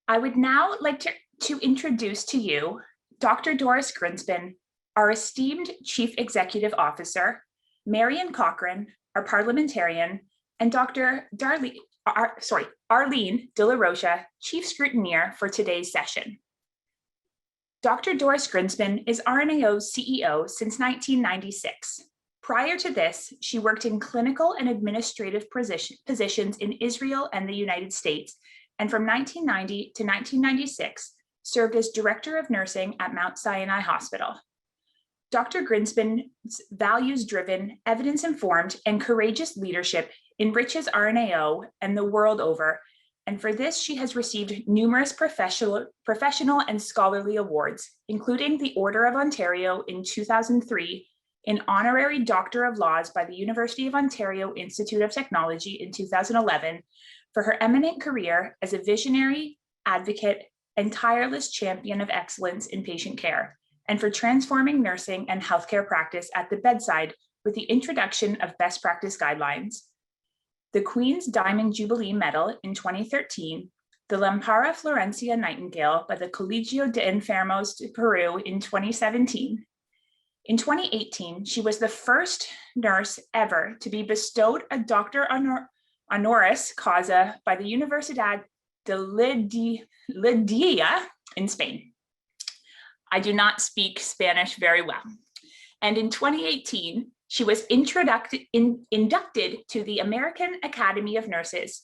I would now like to introduce to you Dr. Doris Grinspun, our esteemed Chief Executive Officer, Marian Cochrane, our parliamentarian, and Dr. Arlene De La Rocha, Chief Scrutineer for today's session. Dr. Doris Grinspun is RNAO CEO since 1996. Prior to this, she worked in clinical and administrative positions in Israel and the United States, and from 1990 to 1996, served as Director of Nursing at Mount Sinai Hospital. Dr. Grinspun's values-driven, evidence-informed, and courageous leadership enriches RNAO and the world over, and for this she has received numerous professional and scholarly awards, including the Order of Ontario in 2003, an Honorary Doctor of Laws by the University of Ontario Institute of Technology in 2011, for her eminent career as a visionary, advocate, and tireless champion of excellence in patient care, and for transforming nursing and healthcare practice at the bedside with the introduction of best practice guidelines, the Queen's Diamond Jubilee Medal in 2013, the Lampara Florencia Nightingale by the Colegio de Enfermos de Peru in 2017. In 2018, she was the first nurse ever to be bestowed a Doctor Honoris Causa by the Universidad de Lleida in Spain. I do not speak Spanish very well. And in 2018, she was inducted to the American Academy of Nurses.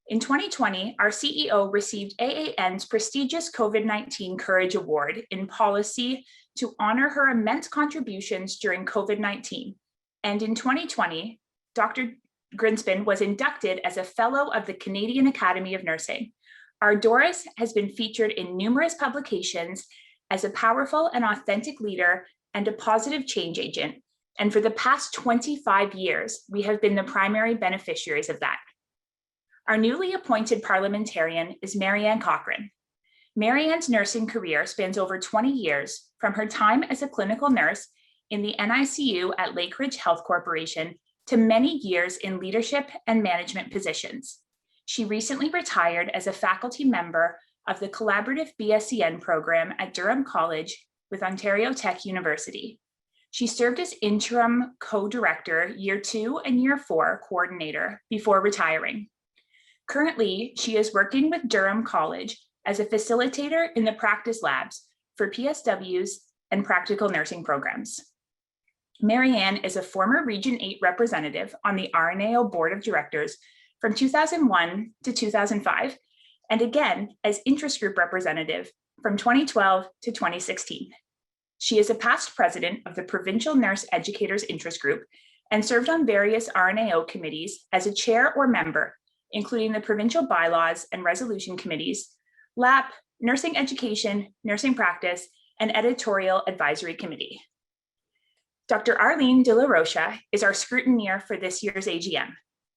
In 2020, our CEO received AAN's prestigious COVID-19 Courage Award in policy to honor her immense contributions during COVID-19. And in 2020, Dr. Grinspun was inducted as a Fellow of the Canadian Academy of Nursing. Our Doris has been featured in numerous publications as a powerful and authentic leader and a positive change agent. And for the past 25 years, we have been the primary beneficiaries of that. Our newly appointed parliamentarian is Marian Cochrane. Marian's nursing career spans over 20 years, from her time as a clinical nurse in the NICU at Lake Ridge Health Corporation to many years in leadership and management positions. She recently retired as a faculty member of the collaborative BSCN program at Durham College with Ontario Tech University. She served as interim co-director year 2 and year 4 coordinator before retiring. Currently, she is working with Durham College as a facilitator in the practice labs for PSWs and practical nursing programs. Marianne is a former Region 8 representative on the RNAO Board of Directors from 2001 to 2005, and again as interest group representative from 2012 to 2016. She is a past president of the Provincial Nurse Educators Interest Group and served on various RNAO committees as a chair or member, including the Provincial Bylaws and Resolution Committees, LAP, Nursing Education, Nursing Practice, and Editorial Advisory Committee. Dr. Arlene De La Rocha is our scrutineer for this year's AGM.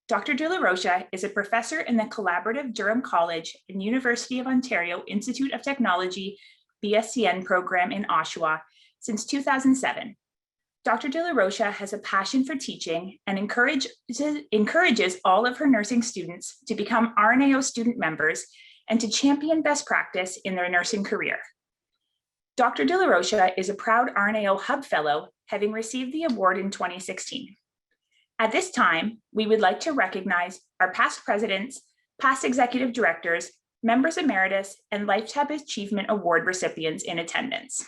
Dr. De La Rocha is a professor in the collaborative Durham College and University of Ontario Institute of Technology BSCN program in Oshawa since 2007. Dr. De La Rocha has a passion for teaching and encourages all of her nursing students to become RNAO student members and to champion best practice in their nursing career. Dr. De La Rocha is a proud RNAO Hub Fellow, having received the award in 2016. At this time, we would like to recognize our past presidents, past executive directors, members emeritus, and Lifetime Achievement Award recipients in attendance.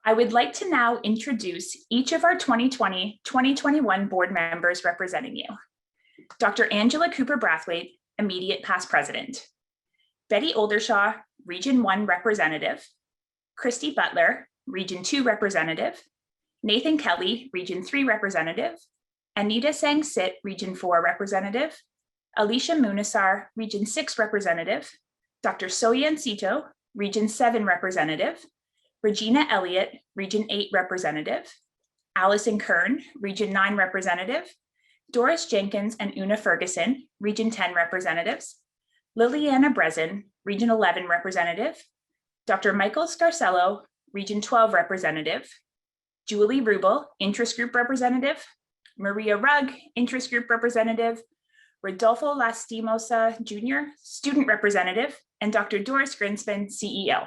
I would like to now introduce each of our 2020-2021 board members representing you. Dr. Angela Cooper-Brathwaite, immediate past president. Betty Oldershaw, Region 1 representative. Christy Butler, Region 2 representative. Nathan Kelly, Region 3 representative. Anita Sang-Sit, Region 4 representative. Alicia Munasar, Region 6 representative. Dr. Soyan Sito, Region 7 representative. Regina Elliott, Region 8 representative. Allison Kern, Region 9 representative. Doris Jenkins and Una Ferguson, Region 10 representatives. Liliana Brezen, Region 11 representative. Dr. Michael Scarcello, Region 12 representative. Julie Rubel, interest group representative. Maria Rugg, interest group representative. Rodolfo Lastimosa Jr., Student Representative, and Dr. Doris Grinspun, CEO.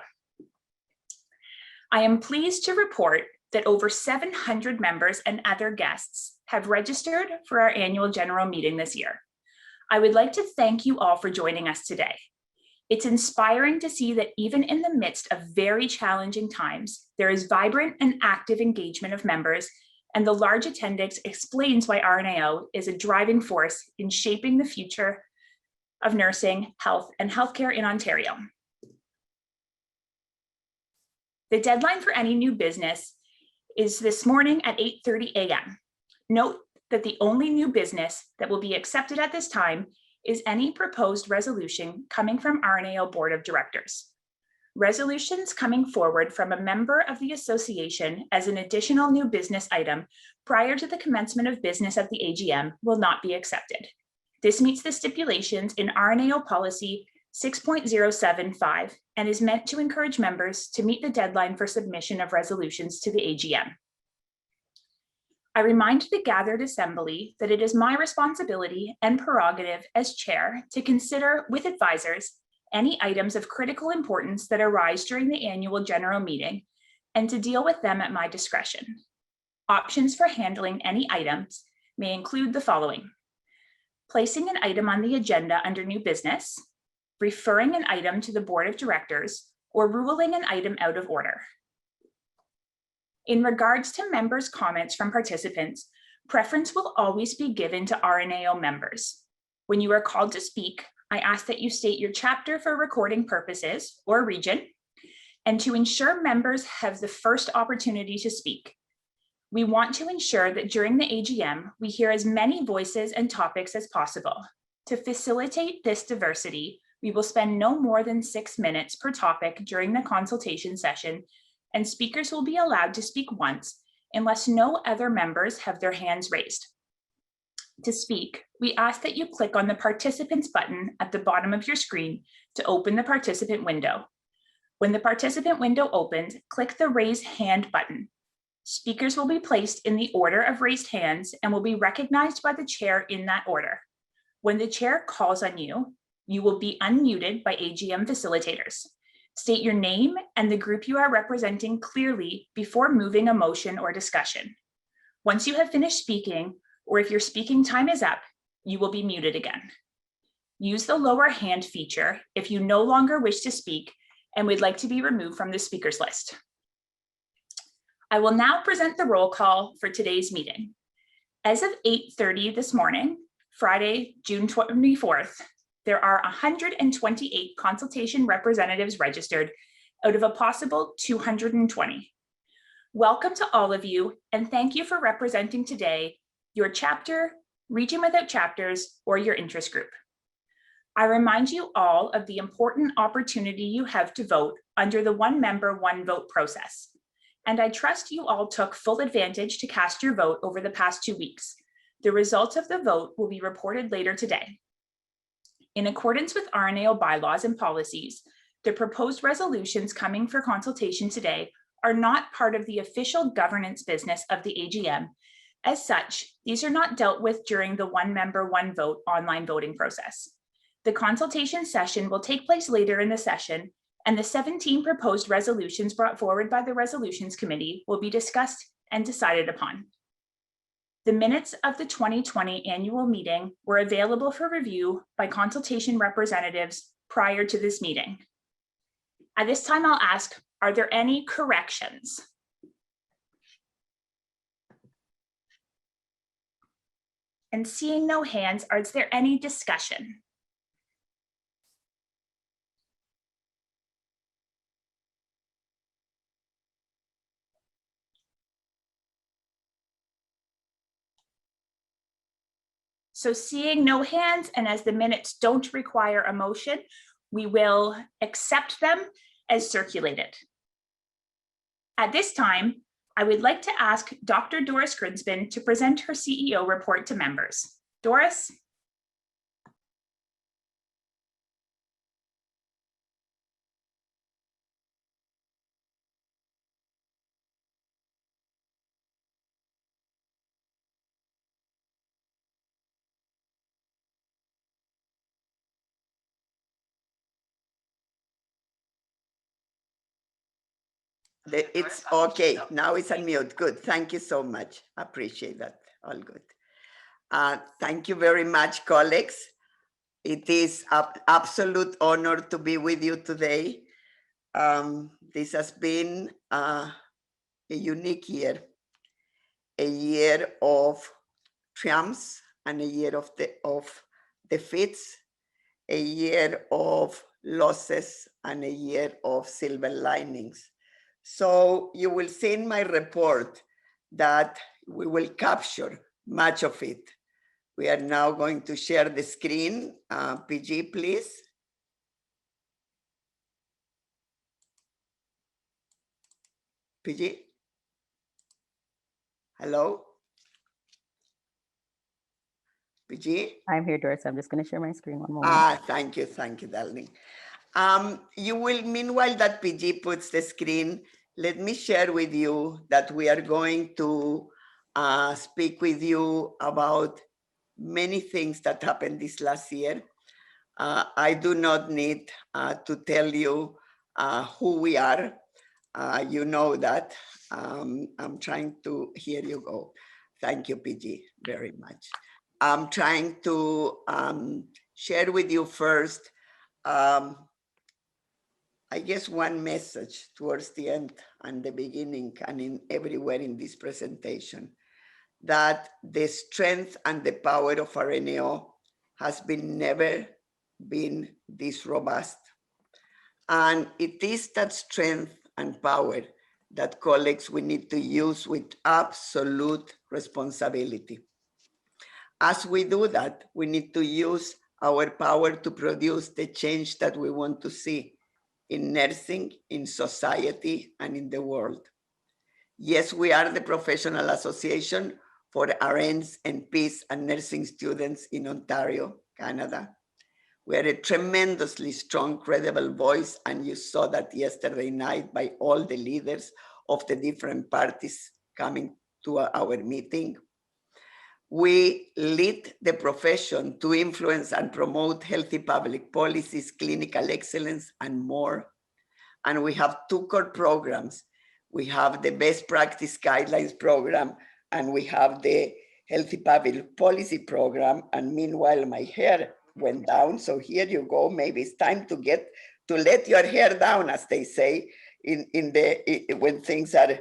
I am pleased to report that over 700 members and other guests have registered for our annual general meeting this year. I would like to thank you all for joining us today. It's inspiring to see that even in the midst of very challenging times, there is vibrant and active engagement of members, and the large attendance explains why RNAO is a driving force in shaping the future of nursing, health, and healthcare in Ontario. The deadline for any new business is this morning at 8:30 a.m. Note that the only new business that will be accepted at this time is any proposed resolution coming from RNAO Board of Directors. Resolutions coming forward from a member of the association as an additional new business item prior to the commencement of business at the AGM will not be accepted. This meets the stipulations in RNAO policy 6.075 and is meant to encourage members to meet the deadline for submission of resolutions to the AGM. I remind the gathered assembly that it is my responsibility and prerogative as chair to consider with advisors any items of critical importance that arise during the annual general meeting and to deal with them at my discretion. Options for handling any items may include the following: placing an item on the agenda under new business, referring an item to the board of directors, or ruling an item out of order. In regards to members' comments from participants, preference will always be given to RNAO members. When you are called to speak, I ask that you state your chapter for recording purposes or region, and to ensure members have the first opportunity to speak. We want to ensure that during the AGM, we hear as many voices and topics as possible. To facilitate this diversity, we will spend no more than 6 minutes per topic during the consultation session, and speakers will be allowed to speak once unless no other members have their hands raised. To speak, we ask that you click on the participants button at the bottom of your screen to open the participant window. When the participant window opens, click the raise hand button. Speakers will be placed in the order of raised hands and will be recognized by the chair in that order. When the chair calls on you, you will be unmuted by AGM facilitators. State your name and the group you are representing clearly before moving a motion or discussion. Once you have finished speaking, or if your speaking time is up, you will be muted again. Use the lower hand feature if you no longer wish to speak and would like to be removed from the speakers list. I will now present the roll call for today's meeting. As of 8:30 this morning, Friday, June 24th, there are 128 consultation representatives registered out of a possible 220. Welcome to all of you, and thank you for representing today your chapter, region without chapters, or your interest group. I remind you all of the important opportunity you have to vote under the one member, one vote process. And I trust you all took full advantage to cast your vote over the past 2 weeks. The results of the vote will be reported later today. In accordance with RNAO bylaws and policies, the proposed resolutions coming for consultation today are not part of the official governance business of the AGM. As such, these are not dealt with during the one member, one vote online voting process. The consultation session will take place later in the session, and the 17 proposed resolutions brought forward by the Resolutions Committee will be discussed and decided upon. The minutes of the 2020 annual meeting were available for review by consultation representatives prior to this meeting. At this time, I'll ask, are there any corrections? And seeing no hands, is there any discussion? So seeing no hands, and as the minutes don't require a motion, we will accept them as circulated. At this time, I would like to ask Dr. Doris Grinspun to present her CEO report to members. Doris? It's okay. Now it's unmute. Good. Thank you so much. Appreciate that. All good. Thank you very much, colleagues. It is an absolute honor to be with you today. This has been a unique year, a year of triumphs and a year of defeats, a year of losses and a year of silver linings. So you will see in my report that we will capture much of it. We are now going to share the screen. PG, please. PG? Hello? PG? I'm here, Doris. I'm just going to share my screen one moment. Thank you, darling. You will, meanwhile that PG puts the screen, let me share with you that we are going to speak with you about many things that happened this last year. I do not need to tell you who we are. You know that. I'm trying to, here you go. Thank you, PG, very much. I'm trying to share with you first, I guess, one message towards the end and the beginning and in everywhere in this presentation, that the strength and the power of RNAO has never been this robust. And it is that strength and power that, colleagues, we need to use with absolute responsibility. As we do that, we need to use our power to produce the change that we want to see in nursing, in society, and in the world. Yes, we are the professional association for RNs, NPs, and nursing students in Ontario, Canada. We are a tremendously strong, credible voice, and you saw that yesterday night by all the leaders of the different parties coming to our meeting. We lead the profession to influence and promote healthy public policies, clinical excellence, and more. And we have two core programs. We have the best practice guidelines program, and we have the healthy public policy program. And meanwhile, my hair went down. So here you go. Maybe it's time to let your hair down, as they say, when things are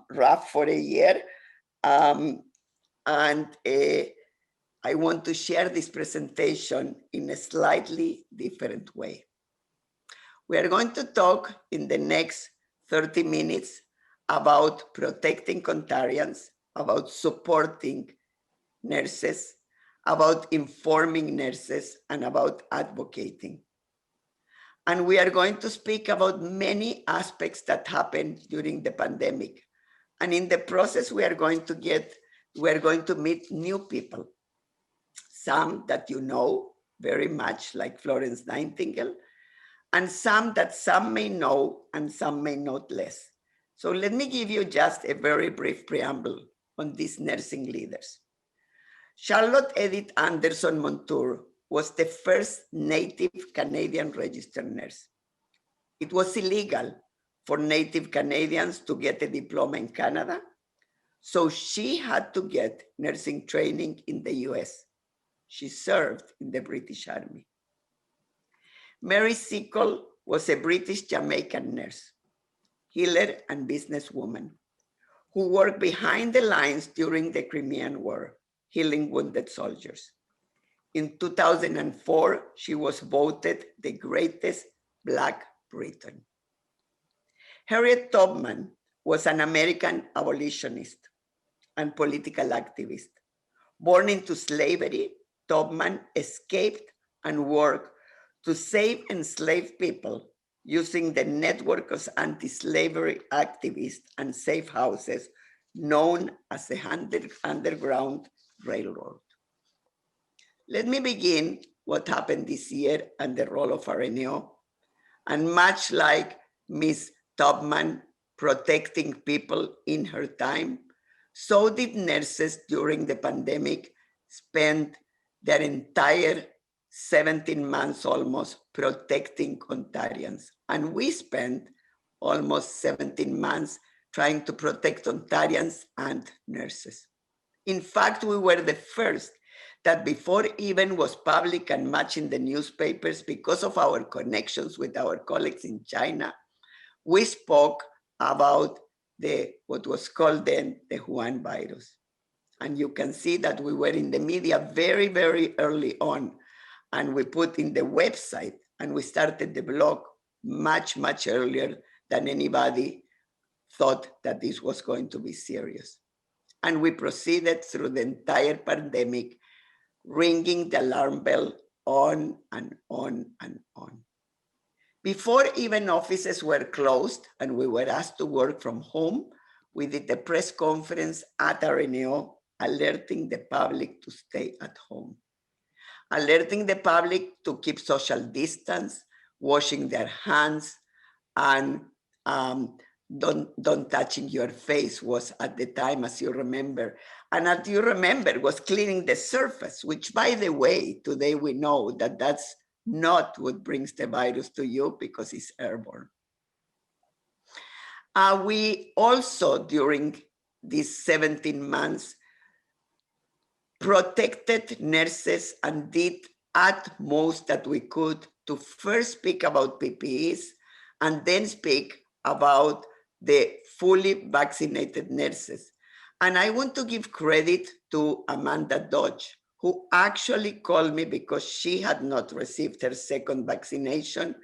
rough for a year. I want to share this presentation in a slightly different way. We are going to talk in the next 30 minutes about protecting Ontarians, about supporting nurses, about informing nurses, and about advocating. And we are going to speak about many aspects that happened during the pandemic. And in the process, we are going to meet new people. Some that you know very much, like Florence Nightingale, and some that some may know and some may not less. So let me give you just a very brief preamble on these nursing leaders. Charlotte Edith Anderson Montour was the first Native Canadian registered nurse. It was illegal for Native Canadians to get a diploma in Canada, so she had to get nursing training in the US. She served in the British Army. Mary Seacole was a British Jamaican nurse, healer, and businesswoman who worked behind the lines during the Crimean War, healing wounded soldiers. In 2004, she was voted the greatest Black Briton. Harriet Tubman was an American abolitionist and political activist. Born into slavery, Tubman escaped and worked to save enslaved people using the network of anti-slavery activists and safe houses known as the Underground Railroad. Let me begin what happened this year and the role of RNAO. And much like Ms. Tubman protecting people in her time, so did nurses during the pandemic spend their entire 17 months almost protecting Ontarians. And we spent almost 17 months, trying to protect Ontarians and nurses. In fact, we were the first that before even was public and much in the newspapers, because of our connections with our colleagues in China, we spoke about what was called then the Wuhan virus. And you can see that we were in the media very, very early on. And we put in the website and we started the blog much, much earlier than anybody thought that this was going to be serious. And we proceeded through the entire pandemic, ringing the alarm bell on and on and on. Before even offices were closed and we were asked to work from home, we did a press conference at RNAO alerting the public to stay at home, alerting the public to keep social distance, washing their hands, and don't touching your face was at the time, as you remember. And as you remember, was cleaning the surface, which by the way, today we know that that's not what brings the virus to you because it's airborne. We also, during these 17 months, protected nurses and did at most that we could to first speak about PPEs and then speak about the fully vaccinated nurses. And I want to give credit to Amanda Dodge, who actually called me because she had not received her second vaccination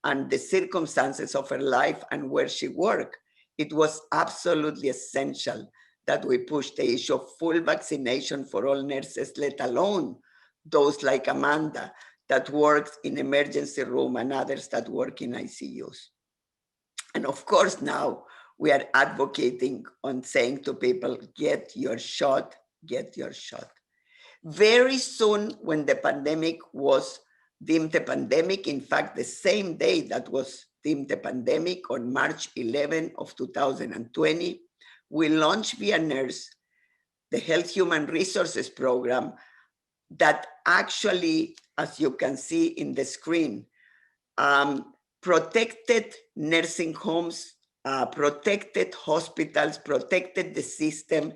and the circumstances of her life and where she worked. It was absolutely essential that we push the issue of full vaccination for all nurses, let alone those like Amanda that works in emergency room and others that work in ICUs. And of course, now we are advocating on saying to people, get your shot, get your shot. Very soon when the pandemic was deemed a pandemic, in fact, the same day that was deemed a pandemic on March 11 of 2020, we launched via NERS, the Health Human Resources Program that actually, as you can see in the screen, protected nursing homes, protected hospitals, protected the system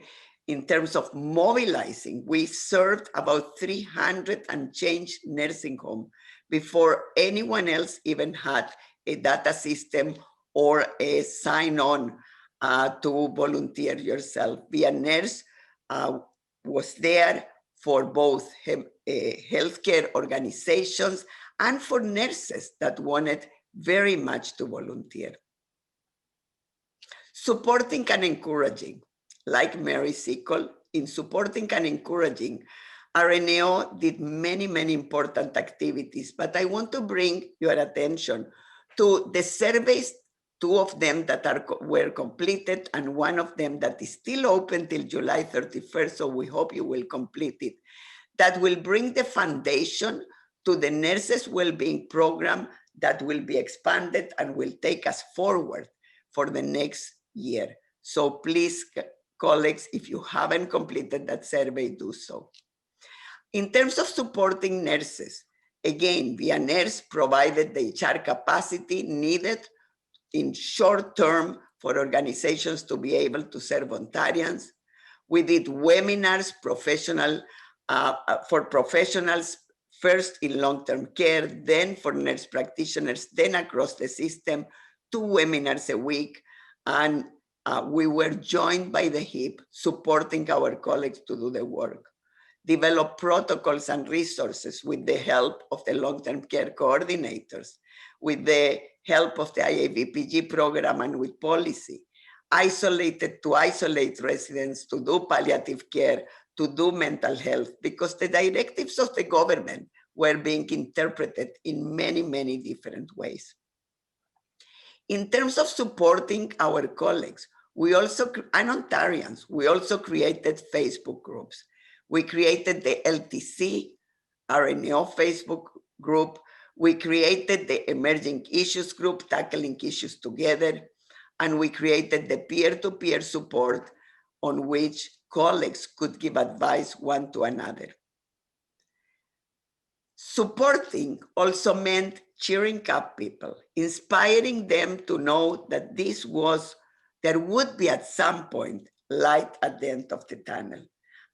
in terms of mobilizing. We served about 300 and change nursing homes before anyone else even had a data system or a sign-on to volunteer yourself. Via NERS was there for both healthcare organizations and for nurses that wanted very much to volunteer. Supporting and encouraging, like Mary Sickle, in supporting and encouraging, RNAO did many, many important activities, but I want to bring your attention to the surveys, 2 of them that were completed and 1 of them that is still open till July 31st, so we hope you will complete it, that will bring the foundation to the Nurses Wellbeing Program that will be expanded and will take us forward for the next year. So please, colleagues, if you haven't completed that survey, do so. In terms of supporting nurses, again, via NERS provided the HR capacity needed in short term for organizations to be able to serve Ontarians. We did webinars for professionals, first in long-term care, then for nurse practitioners, then across the system, 2 webinars a week. And we were joined by the HIP, supporting our colleagues to do the work. Develop protocols and resources with the help of the long-term care coordinators, with the help of the IAVPG program and with policy. Isolate residents to do palliative care, to do mental health, because the directives of the government were being interpreted in many, many different ways. In terms of supporting our colleagues, and Ontarians, we also created Facebook groups. We created the LTC RNAO Facebook group. We created the Emerging Issues group, Tackling Issues Together. And we created the peer-to-peer support on which colleagues could give advice one to another. Supporting also meant cheering up people, inspiring them to know that there would be at some point light at the end of the tunnel.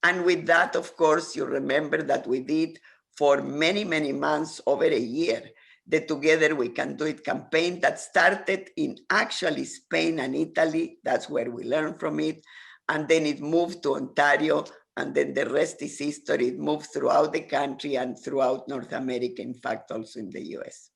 And with that, of course, you remember that we did for many, many months, over a year, the Together We Can Do It campaign that started in actually Spain and Italy. That's where we learned from it. And then it moved to Ontario. And then the rest is history. It moved throughout the country and throughout North America, in fact, also in the US.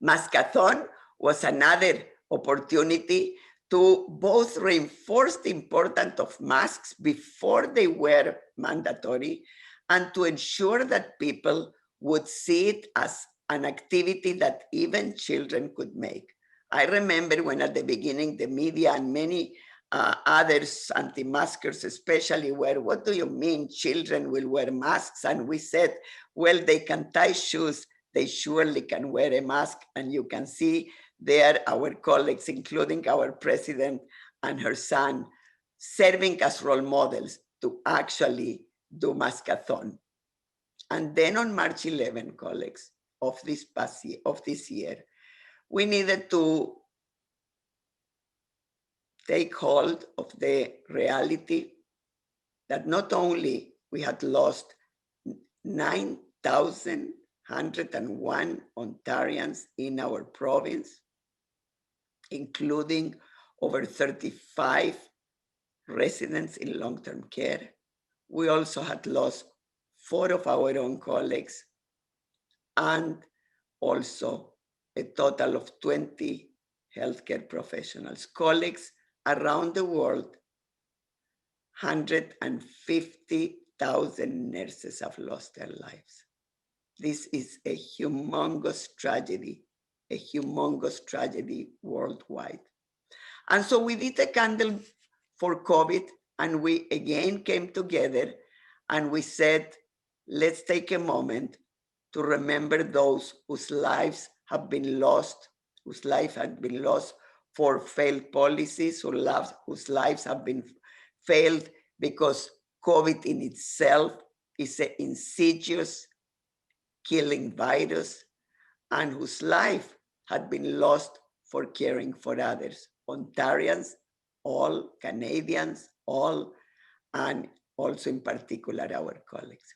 Maskathon was another opportunity to both reinforce the importance of masks before they were mandatory and to ensure that people would see it as an activity that even children could make. I remember when at the beginning, the media and many others, anti-maskers especially, were, what do you mean children will wear masks? And we said, well, they can tie shoes, they surely can wear a mask. And you can see there our colleagues, including our president and her son, serving as role models to actually do Maskathon. And then on March 11, colleagues, of this year, we needed to take hold of the reality that not only we had lost 9,101 Ontarians in our province, including over 35 residents in long-term care, we also had lost 4 of our own colleagues and also a total of 20 healthcare professionals, colleagues around the world. 150,000 nurses have lost their lives. This is a humongous tragedy worldwide. And so we did a candle for COVID, and we again came together and we said, let's take a moment to remember those whose lives have been lost, for failed policies, whose lives have been failed because COVID in itself is an insidious killing virus, and whose life had been lost for caring for others. Ontarians, all Canadians, all, and also in particular our colleagues.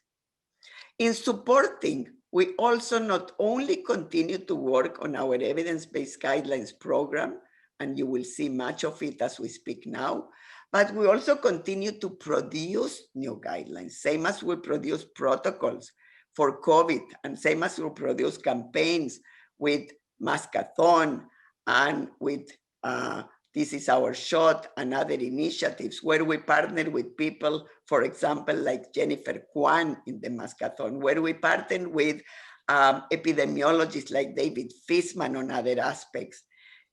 In supporting, we also not only continue to work on our evidence-based guidelines program, and you will see much of it as we speak now, but we also continue to produce new guidelines, same as we produce protocols for COVID, and same as we produce campaigns with Maskathon and with This Is Our Shot and other initiatives where we partner with people, for example, like Jennifer Kwan in the Maskathon, where we partner with epidemiologists like David Fisman on other aspects.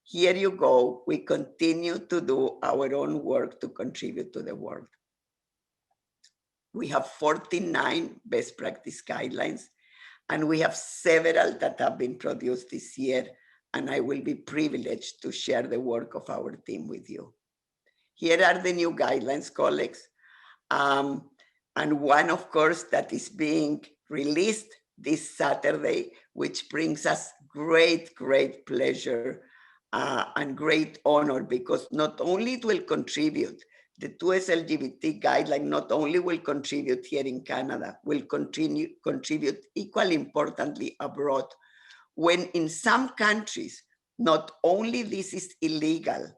Here you go, we continue to do our own work to contribute to the world. We have 49 best practice guidelines, and we have several that have been produced this year, and I will be privileged to share the work of our team with you. Here are the new guidelines, colleagues. And one, of course, that is being released this Saturday, which brings us great, great pleasure and great honor, because not only it will contribute, the 2S LGBT guideline not only will contribute here in Canada, will contribute equally importantly abroad, when in some countries, not only this is illegal,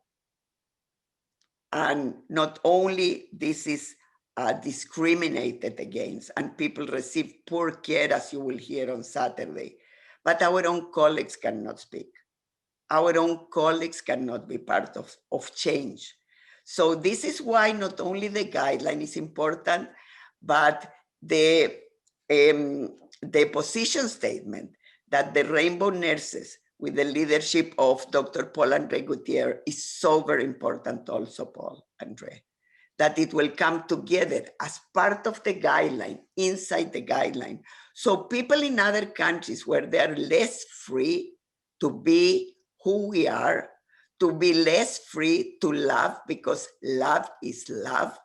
and not only this is discriminated against, and people receive poor care, as you will hear on Saturday, but our own colleagues cannot speak. Our own colleagues cannot be part of change. So this is why not only the guideline is important, but the position statement that the Rainbow Nurses, with the leadership of Dr. Paul Andre Gutierrez, is so very important also, Paul Andre, that it will come together as part of the guideline, inside the guideline. So people in other countries where they are less free to be who we are, to be less free to love, because love is love,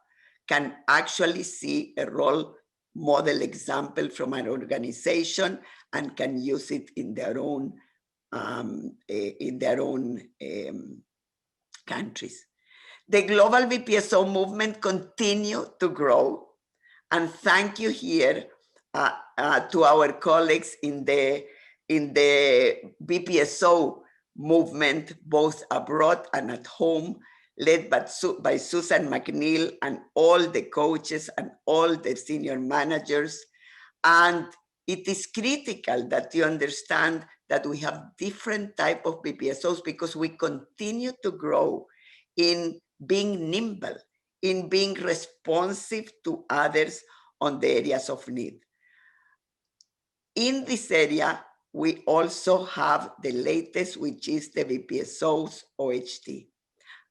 can actually see a role model example from an organization and can use it in their own countries. The global VPSO movement continue to grow, and thank you here to our colleagues in the VPSO movement, both abroad and at home, led by Susan McNeil and all the coaches and all the senior managers. And it is critical that you understand that we have different type of VPSOs because we continue to grow in being nimble, in being responsive to others on the areas of need. In this area, we also have the latest, which is the VPSOs OHT.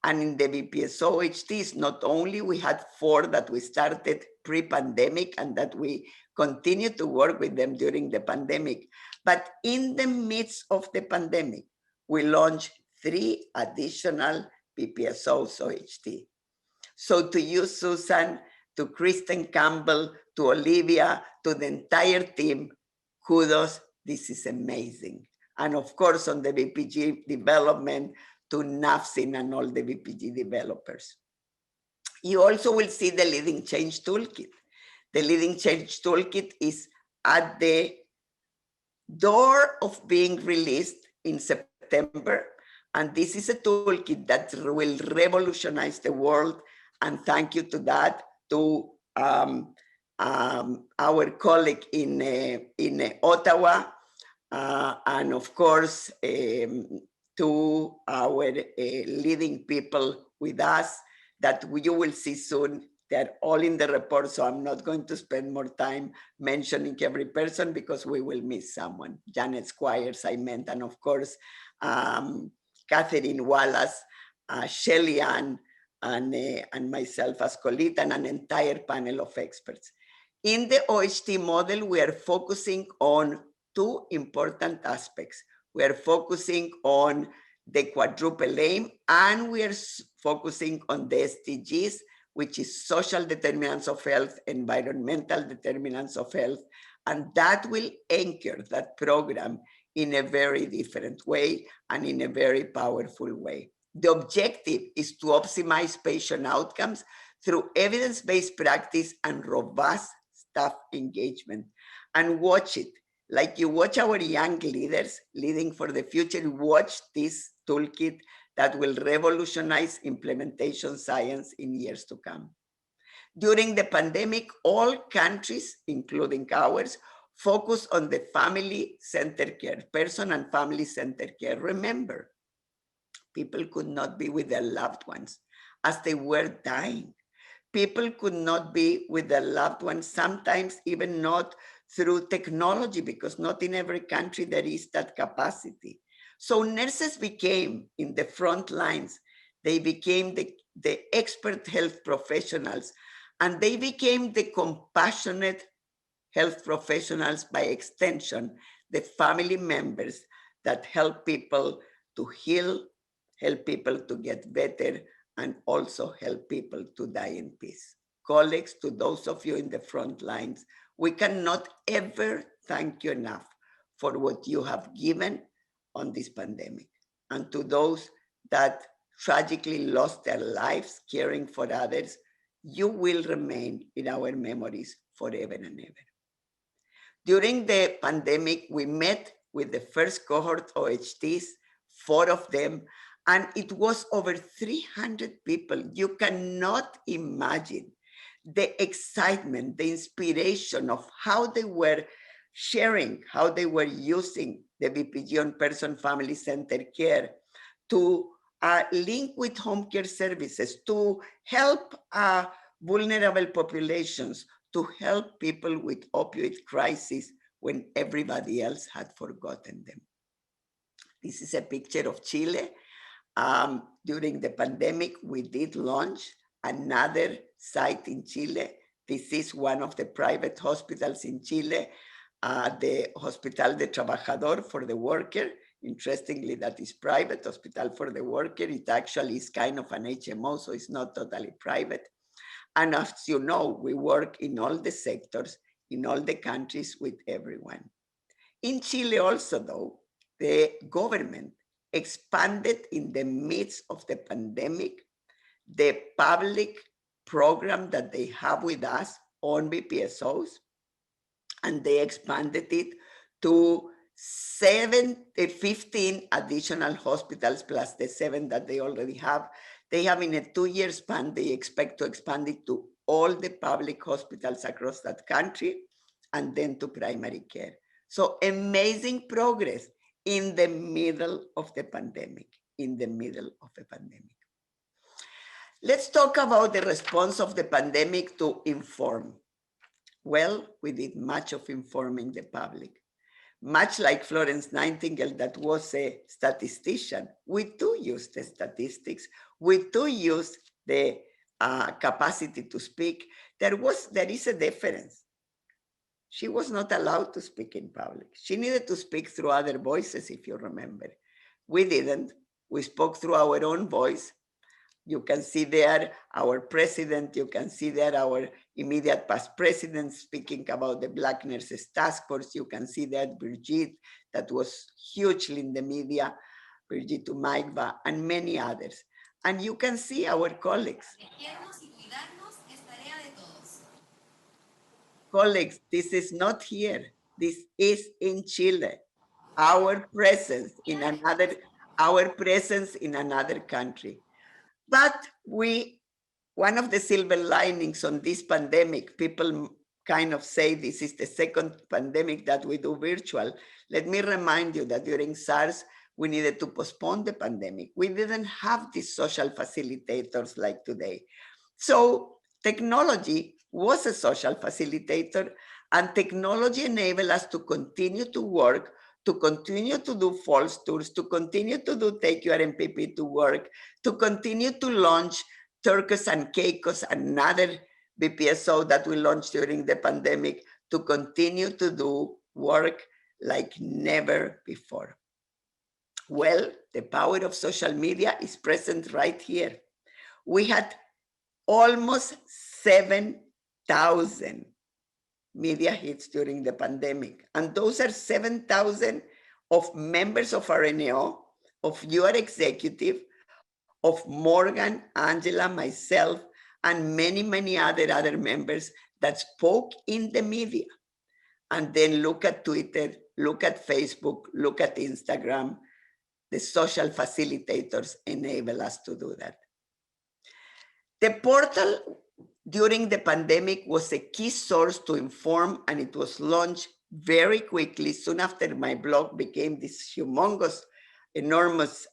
And in the VPSO OHTs, not only we had 4 that we started pre-pandemic and that we continue to work with them during the pandemic, but in the midst of the pandemic, we launched 3 additional VPSOs OHT. So to you, Susan, to Kristen Campbell, to Olivia, to the entire team, kudos, this is amazing. And of course, on the VPG development, to Nafsin and all the VPG developers. You also will see the Leading Change Toolkit. The Leading Change Toolkit is at the door of being released in September. And this is a toolkit that will revolutionize the world. And thank you to that, to our colleague in Ottawa, and of course, to our leading people with us that you will see soon. They're all in the report, so I'm not going to spend more time mentioning every person because we will miss someone. Janet Squires, I meant, and of course, Catherine Wallace, Shelly Ann, and myself as Colita, and an entire panel of experts. In the OHT model, we are focusing on 2 important aspects. We are focusing on the quadruple aim, and we are focusing on the SDGs, which is social determinants of health, environmental determinants of health, and that will anchor that program in a very different way and in a very powerful way. The objective is to optimize patient outcomes through evidence-based practice and robust staff engagement. And watch it. Like you watch our young leaders leading for the future, watch this toolkit that will revolutionize implementation science in years to come. During the pandemic, all countries, including ours, focus on the family-centered care, person and family-centered care. Remember, people could not be with their loved ones as they were dying. People could not be with their loved ones, sometimes even not through technology, because not in every country there is that capacity. So nurses became in the front lines. They became the expert health professionals, and they became the compassionate health professionals by extension, the family members that help people to heal, help people to get better, and also help people to die in peace. Colleagues, to those of you in the front lines, we cannot ever thank you enough for what you have given on this pandemic. And to those that tragically lost their lives caring for others, you will remain in our memories forever and ever. During the pandemic, we met with the first cohort OHTs, 4 of them, and it was over 300 people. You cannot imagine the excitement, the inspiration of how they were sharing, how they were using the VPG on person family-centered care to link with home care services, to help vulnerable populations, to help people with opioid crisis when everybody else had forgotten them. This is a picture of Chile. During the pandemic, we did launch another site in Chile. This is one of the private hospitals in Chile, the Hospital de Trabajador for the worker. Interestingly, that is private hospital for the worker. It actually is kind of an HMO, so it's not totally private. And as you know, we work in all the sectors, in all the countries with everyone. In Chile also, though, the government expanded in the midst of the pandemic the public program that they have with us on VPSOs, and they expanded it to 15 additional hospitals plus the 7 that they already have. They have, in a 2-year span, they expect to expand it to all the public hospitals across that country and then to primary care. So amazing progress in the middle of the pandemic, Let's talk about the response of the pandemic to inform. Well, we did much of informing the public. Much like Florence Nightingale, that was a statistician, we do use the statistics. We do use the capacity to speak. There is a difference. She was not allowed to speak in public. She needed to speak through other voices, if you remember. We didn't. We spoke through our own voice. You can see there our president, you can see there our immediate past president speaking about the Black Nurses Task Force. You can see that Brigitte, that was hugely in the media, Brigitte Umaigba, and many others. And you can see our colleagues. Colleagues, this is not here. This is in Chile. Our presence in another country. But one of the silver linings on this pandemic, people kind of say this is the second pandemic that we do virtual. Let me remind you that during SARS, we needed to postpone the pandemic. We didn't have these social facilitators like today. So technology was a social facilitator, and technology enabled us to continue to work, to continue to do false tours, to continue to do Take Your MPP to work, to continue to launch Turcos and Caicos, another VPSO that we launched during the pandemic, to continue to do work like never before. Well, the power of social media is present right here. We had almost 7,000 media hits during the pandemic. And those are 7,000 of members of RNAO, of your executive, of Morgan, Angela, myself, and many, many other members that spoke in the media. And then look at Twitter, look at Facebook, look at Instagram. The social facilitators enable us to do that. The portal during the pandemic was a key source to inform, and it was launched very quickly. Soon after my blog became this humongous, enormous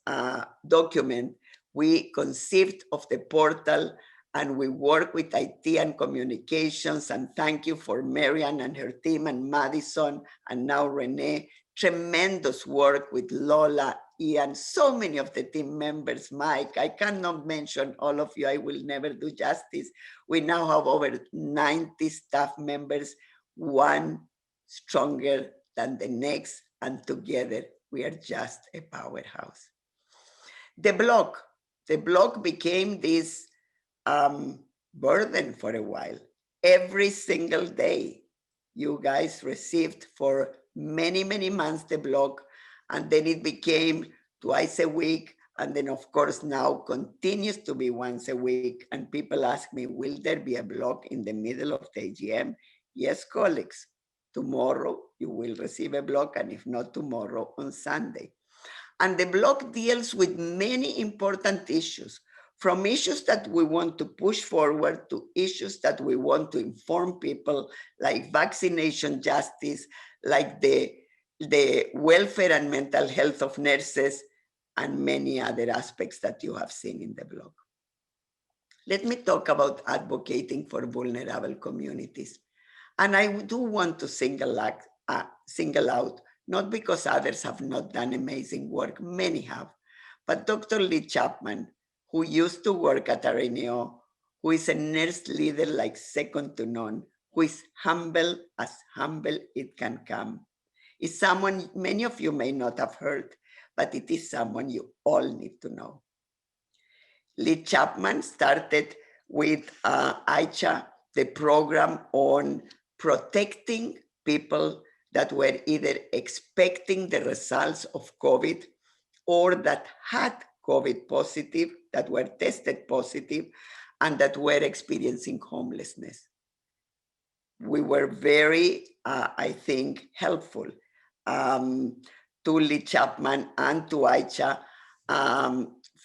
document, we conceived of the portal, and we worked with IT and communications, and thank you for Marian and her team and Madison, and now Renee. Tremendous work with Lola, Ian, so many of the team members, Mike. I cannot mention all of you, I will never do justice. We now have over 90 staff members, one stronger than the next, and together we are just a powerhouse. The blog became this burden for a while. Every single day, you guys received for many, many months the blog, and then it became twice a week. And then of course now continues to be once a week. And people ask me, will there be a blog in the middle of the AGM? Yes, colleagues, tomorrow you will receive a blog, and if not tomorrow, on Sunday. And the blog deals with many important issues, from issues that we want to push forward to issues that we want to inform people, like vaccination justice, like the welfare and mental health of nurses, and many other aspects that you have seen in the blog. Let me talk about advocating for vulnerable communities. And I do want to single out, not because others have not done amazing work, many have, but Dr. Lee Chapman, who used to work at RNAO, who is a nurse leader like second to none, who is humble as humble it can come, is someone many of you may not have heard, but it is someone you all need to know. Lee Chapman started with Aicha, the program on protecting people that were either expecting the results of COVID or that had COVID positive, that were tested positive, and that were experiencing homelessness. We were very, I think, helpful to Lee Chapman and to Aicha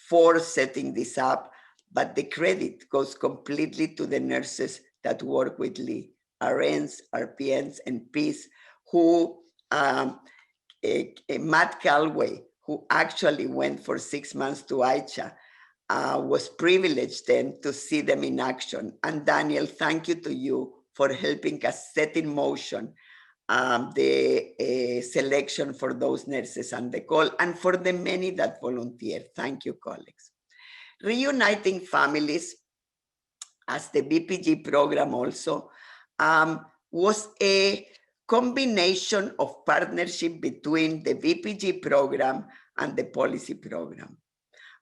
for setting this up, but the credit goes completely to the nurses that work with Lee, RNs, RPNs, and Ps, who, Matt Galway, who actually went for 6 months to Aicha, was privileged then to see them in action. And Daniel, thank you to you for helping us set in motion the selection for those nurses and the call, and for the many that volunteered. Thank you, colleagues. Reuniting Families, as the BPG program also, was a combination of partnership between the BPG program and the policy program.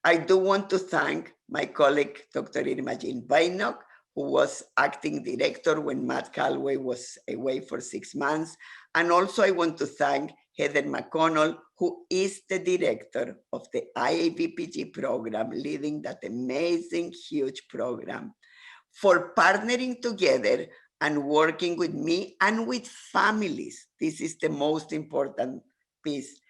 I do want to thank my colleague, Dr. Irma Jean Bainok, who was acting director when Matt Galway was away for 6 months. And also I want to thank Heather McConnell, who is the director of the IABPG program, leading that amazing, huge program, for partnering together and working with me and with families. This is the most important piece.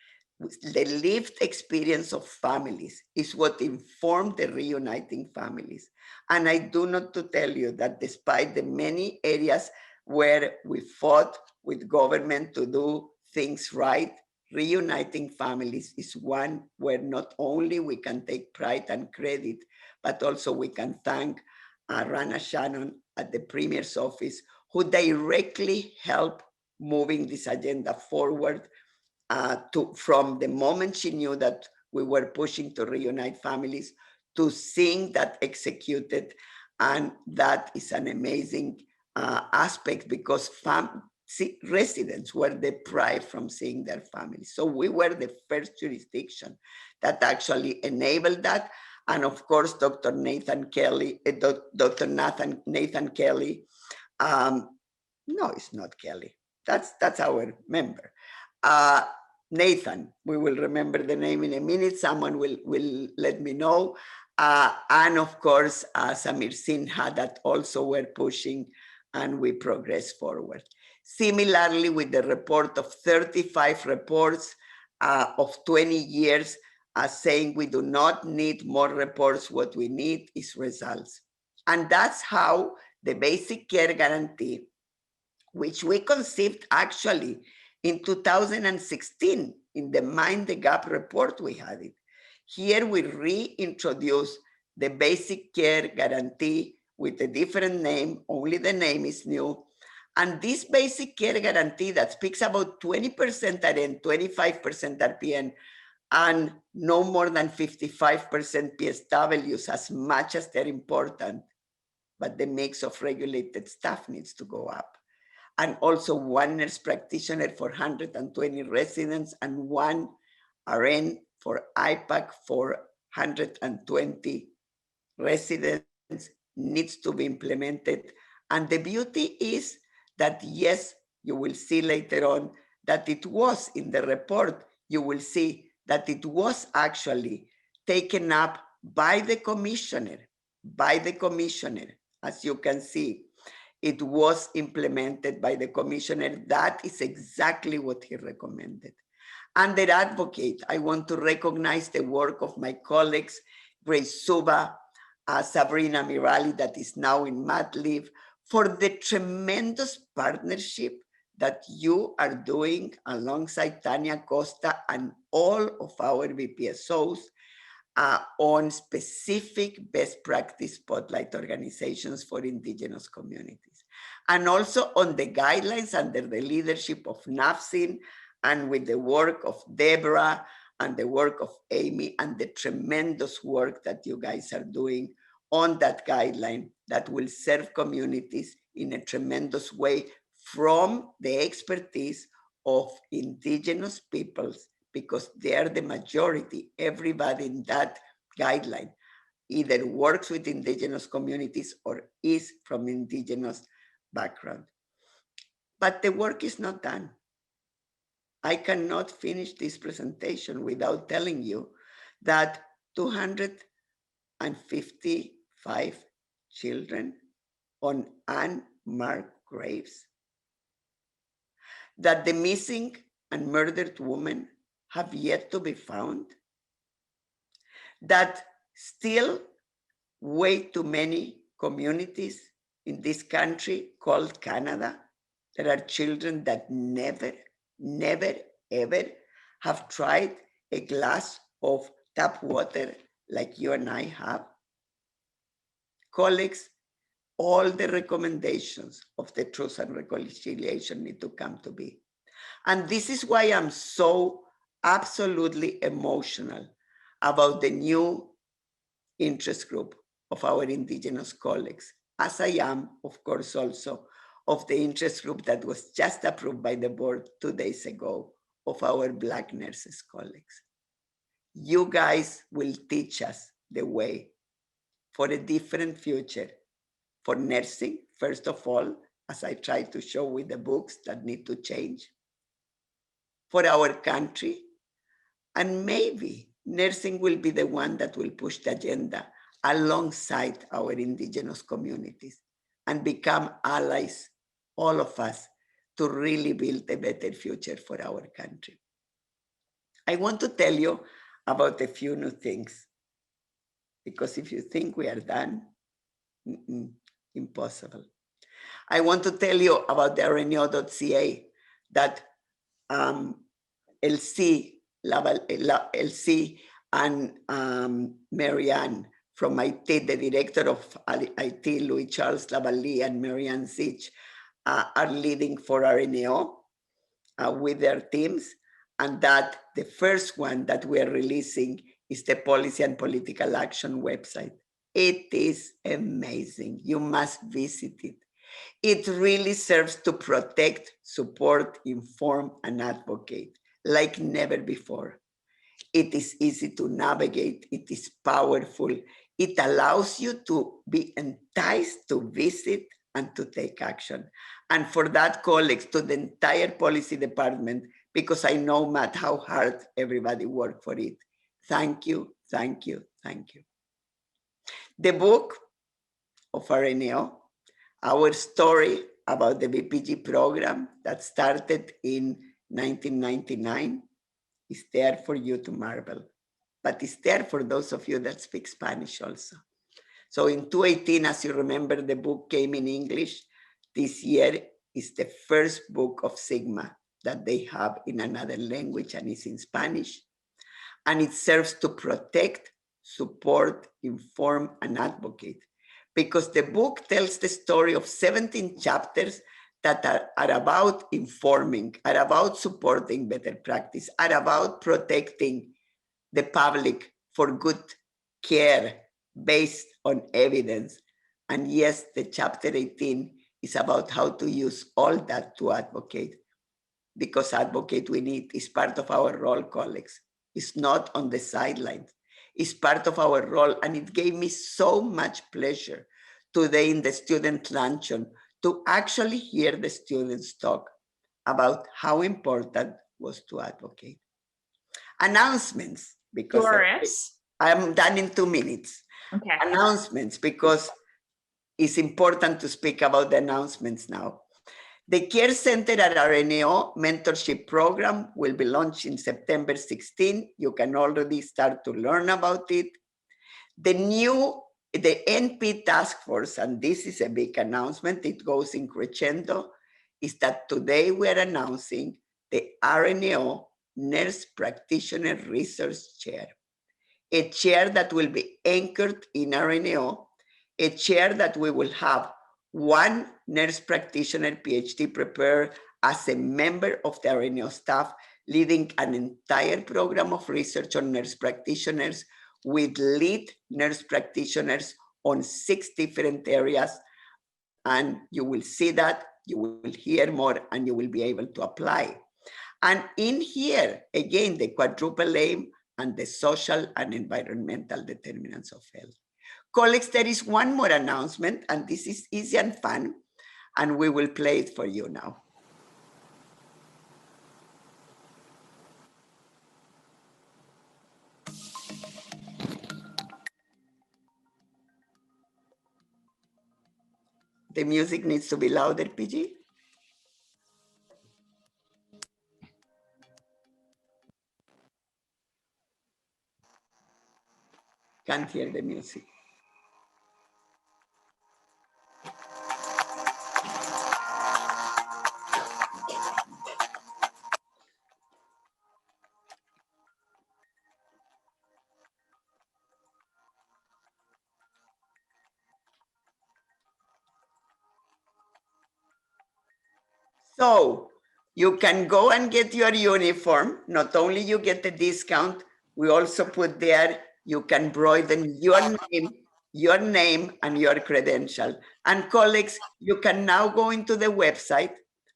The lived experience of families is what informed the Reuniting Families. And I do not to tell you that despite the many areas where we fought with government to do things right, Reuniting Families is one where not only we can take pride and credit, but also we can thank Rana Shannon at the Premier's office, who directly helped moving this agenda forward from the moment she knew that we were pushing to reunite families to seeing that executed. And that is an amazing aspect, because residents were deprived from seeing their families. So we were the first jurisdiction that actually enabled that. And of course, Dr. Nathan Kelly, Dr. Nathan Kelly, no, it's not Kelly. That's our member. Nathan, we will remember the name in a minute. Someone will let me know. And of course, Samir Sinha, that also were pushing, and we progress forward. Similarly, with the report of 35 reports of 20 years, saying we do not need more reports, what we need is results. And that's how the basic care guarantee, which we conceived actually in 2016 in the Mind the Gap report, we had it. Here we reintroduce the basic care guarantee with a different name, only the name is new. And this basic care guarantee that speaks about 20% RN, 25% RPN, and no more than 55% PSWs, as much as they're important, but the mix of regulated staff needs to go up. And also 1 nurse practitioner for 120 residents and 1 RN for IPAC for 120 residents needs to be implemented. And the beauty is that, yes, you will see later on that it was in the report, you will see that it was actually taken up by the commissioner, as you can see. It was implemented by the commissioner. That is exactly what he recommended. Under advocate, I want to recognize the work of my colleagues, Grace Suba, Sabrina Mirali, that is now in mat leave, for the tremendous partnership that you are doing alongside Tania Costa and all of our VPSOs on specific best practice spotlight organizations for indigenous communities. And also on the guidelines under the leadership of NAFSIN, and with the work of Deborah and the work of Amy and the tremendous work that you guys are doing on that guideline that will serve communities in a tremendous way from the expertise of indigenous peoples, because they are the majority. Everybody in that guideline either works with indigenous communities or is from indigenous background. But the work is not done. I cannot finish this presentation without telling you that 255 children on unmarked graves, that the missing and murdered women have yet to be found, that still way too many communities in this country called Canada, there are children that never, ever have tried a glass of tap water like you and I have. Colleagues, all the recommendations of the Truth and Reconciliation need to come to be. And this is why I'm so absolutely emotional about the new interest group of our Indigenous colleagues, as I am, of course, also of the interest group that was just approved by the board 2 days ago of our Black nurses colleagues. You guys will teach us the way for a different future for nursing, first of all, as I try to show with the books that need to change, for our country, and maybe nursing will be the one that will push the agenda alongside our Indigenous communities and become allies, all of us, to really build a better future for our country. I want to tell you about a few new things, because if you think we are done, impossible. I want to tell you about the RNAO.ca that LC and Marianne from IT, the director of IT, Louis Charles Lavallee, and Marianne Zich are leading for RNAO with their teams. And that the first one that we are releasing is the Policy and Political Action website. It is amazing. You must visit it. It really serves to protect, support, inform, and advocate like never before. It is easy to navigate. It is powerful. It allows you to be enticed to visit and to take action. And for that, colleagues, to the entire policy department, because I know, Matt, how hard everybody worked for it. Thank you, thank you, thank you. The Book of Areneo, our story about the BPG program that started in 1999, is there for you to marvel, but it's there for those of you that speak Spanish also. So in 2018, as you remember, the book came in English. This year is the first book of Sigma that they have in another language, and it's in Spanish. And it serves to protect, support, inform, and advocate. Because the book tells the story of 17 chapters that are about informing, are about supporting better practice, are about protecting the public for good care based on evidence. And yes, the chapter 18 is about how to use all that to advocate. Because advocate we need is part of our role, colleagues. It's not on the sidelines. It's part of our role. And it gave me so much pleasure today in the student luncheon to actually hear the students talk about how important was to advocate. Announcements, because Doris. I'm done in 2 minutes. Okay. Announcements, because it's important to speak about the announcements now. The Care Center at RNAO mentorship program will be launched in September 16. You can already start to learn about it. The NP task force, and this is a big announcement, it goes in crescendo, is that today we are announcing the RNAO Nurse Practitioner Research Chair, a chair that will be anchored in RNAO, a chair that we will have one nurse practitioner PhD prepared as a member of the RNAO staff, leading an entire program of research on nurse practitioners with lead nurse practitioners on 6 different areas. And you will see that, you will hear more, and you will be able to apply. And in here, again, the quadruple aim and the social and environmental determinants of health. Colleagues, there is one more announcement, and this is easy and fun, and we will play it for you now. The music needs to be louder, PG. Can't hear the music. So you can go and get your uniform. Not only you get the discount, we also put there, you can broaden your name and your credential. And colleagues, you can now go into the website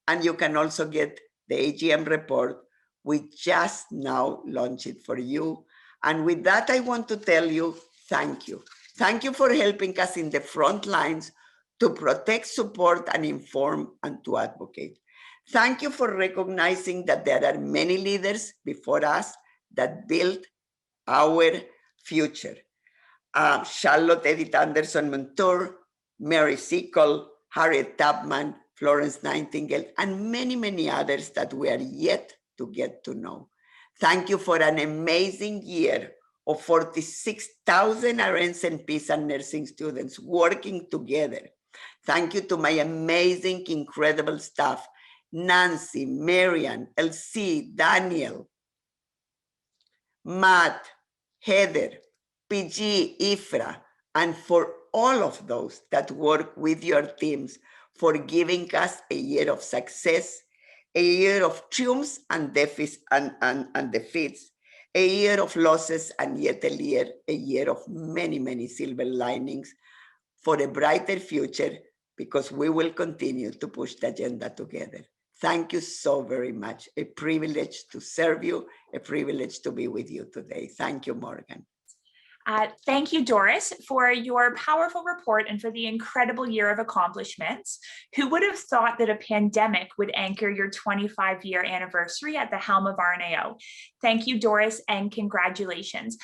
and you can also get the AGM report. We just now launched it for you. And with that, I want to tell you, thank you. Thank you for helping us in the front lines to protect, support, and inform, and to advocate. Thank you for recognizing that there are many leaders before us that built our future. Charlotte Edith Anderson Montour, Mary Seacole, Harriet Tubman, Florence Nightingale, and many, many others that we are yet to get to know. Thank you for an amazing year of 46,000 RNs and Ps and nursing students working together. Thank you to my amazing, incredible staff, Nancy, Marian, LC, Daniel, Matt, Heather, PG, Ifra, and for all of those that work with your teams for giving us a year of success, a year of triumphs and defeats, a year of losses, and yet a year of many, many silver linings for a brighter future, because we will continue to push the agenda together. Thank you so very much. A privilege to serve you, a privilege to be with you today. Thank you, Morgan. Thank you, Doris, for your powerful report and for the incredible year of accomplishments. Who would have thought that a pandemic would anchor your 25-year anniversary at the helm of RNAO? Thank you, Doris, and congratulations.